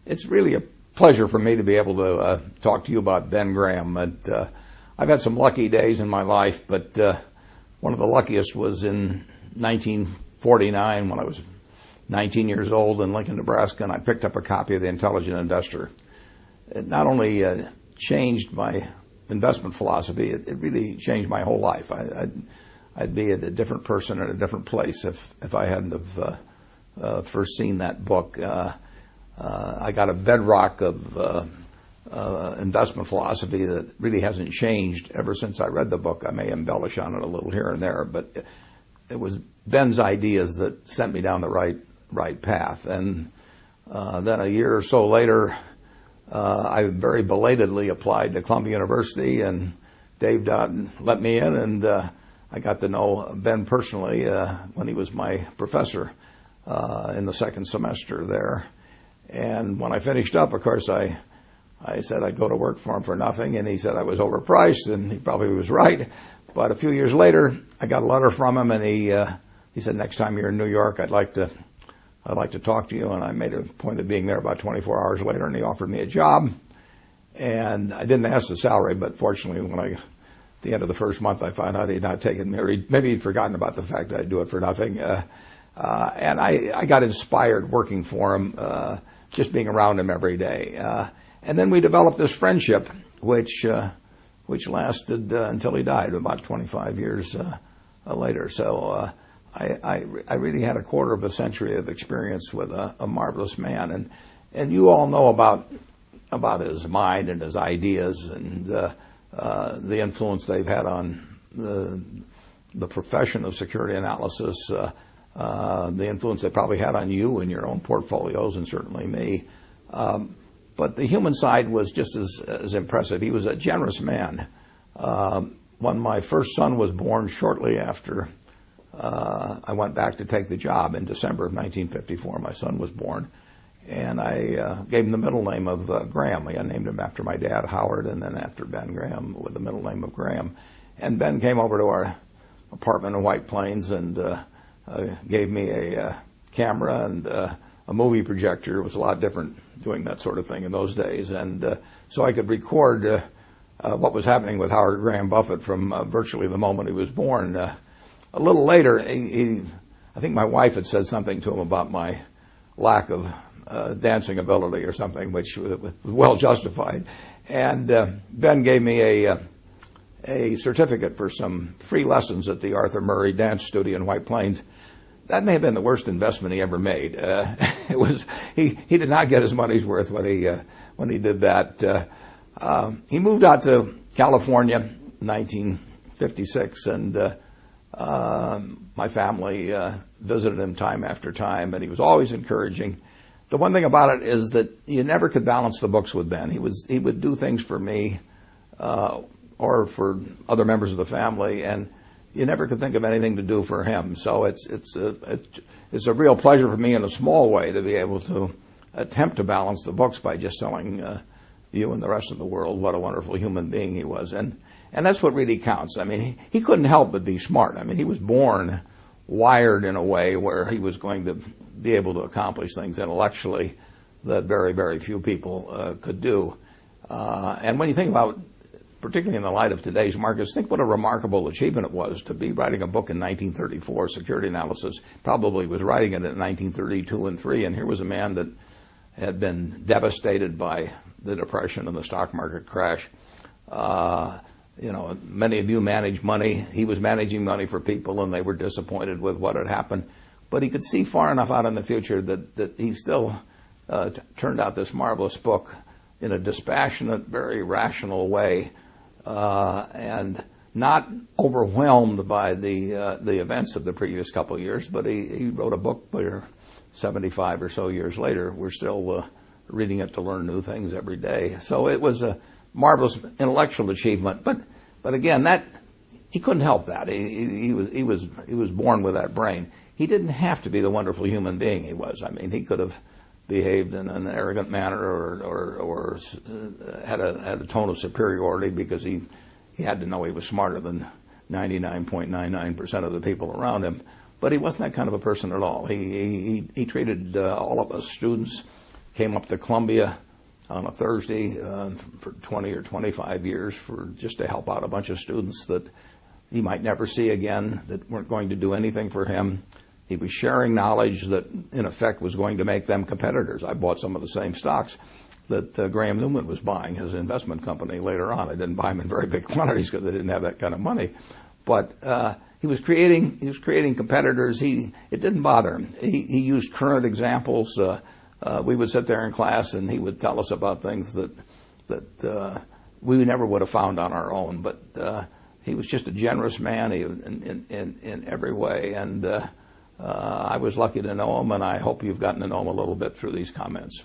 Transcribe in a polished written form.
It's really a pleasure for me to be able to talk to you about Ben Graham. I've had some lucky days in my life, but one of the luckiest was in 1949 when I was 19 years old in Lincoln, Nebraska, and I picked up a copy of The Intelligent Investor. It not only changed my investment philosophy, it really changed my whole life. I'd be a different person in a different place if I hadn't have first seen that book. I got a bedrock of investment philosophy that really hasn't changed ever since I read the book. I may embellish on it a little here and there, but it was Ben's ideas that sent me down the right path. And then a year or so later, I very belatedly applied to Columbia University, and Dave Dodd let me in, and I got to know Ben personally when he was my professor in the second semester there. And when I finished up, of course, I said I'd go to work for him for nothing, and he said I was overpriced, and he probably was right. But a few years later, I got a letter from him, and he said, next time you're in New York, I'd like to talk to you. And I made a point of being there about 24 hours later, and he offered me a job. And I didn't ask the salary, but fortunately, at the end of the first month, I found out he'd not taken me, or maybe he'd forgotten about the fact that I'd do it for nothing. And I got inspired working for him, just being around him every day. And then we developed this friendship, which lasted until he died about 25 years later. So I really had a quarter of a century of experience with a marvelous man. And you all know about his mind and his ideas and the influence they've had on the profession of security analysis, the influence they probably had on you and your own portfolios, and certainly me. But the human side was just as impressive. He was a generous man. When my first son was born, shortly after I went back to take the job in December of 1954, my son was born, and I gave him the middle name of Graham. I named him after my dad, Howard, and then after Ben Graham with the middle name of Graham. And Ben came over to our apartment in White Plains and gave me a camera and a movie projector. It was a lot different doing that sort of thing in those days. And so I could record what was happening with Howard Graham Buffett from virtually the moment he was born. A little later, I think my wife had said something to him about my lack of dancing ability or something, which was well justified. And Ben gave me a certificate for some free lessons at the Arthur Murray Dance Studio in White Plains. That may have been the worst investment he ever made. It was he did not get his money's worth when he did that. He moved out to California in 1956, and my family visited him time after time, and he was always encouraging. The one thing about it is that you never could balance the books with Ben. He would do things for me or for other members of the family, and you never could think of anything to do for him. So it's a real pleasure for me in a small way to be able to attempt to balance the books by just telling you and the rest of the world what a wonderful human being he was. And that's what really counts. I mean, he couldn't help but be smart. I mean, he was born wired in a way where he was going to be able to accomplish things intellectually that very, very few people could do. And when you think about, particularly in the light of today's markets, think what a remarkable achievement it was to be writing a book in 1934, security analysis. Probably was writing it in 1932 and 3, and here was a man that had been devastated by the Depression and the stock market crash. Many of you manage money. He was managing money for people, and they were disappointed with what had happened. But he could see far enough out in the future that he still turned out this marvelous book in a dispassionate, very rational way, and not overwhelmed by the events of the previous couple of years. But he wrote a book where 75 or so years later, we're still reading it to learn new things every day. So it was a marvelous intellectual achievement. But again, that he couldn't help that. He was born with that brain. He didn't have to be the wonderful human being he was. I mean, he could have behaved in an arrogant manner or had a tone of superiority because he had to know he was smarter than 99.99% of the people around him. But he wasn't that kind of a person at all. He treated all of us students came up to Columbia on a Thursday for 20 or 25 years just to help out a bunch of students that he might never see again, that weren't going to do anything for him. He was sharing knowledge that, in effect, was going to make them competitors. I bought some of the same stocks that Graham Newman was buying, his investment company, later on. I didn't buy them in very big quantities because they didn't have that kind of money. But he was creating competitors. It didn't bother him. He used current examples. We would sit there in class, and he would tell us about things that we never would have found on our own. But he was just a generous man in every way, and I was lucky to know him, and I hope you've gotten to know him a little bit through these comments.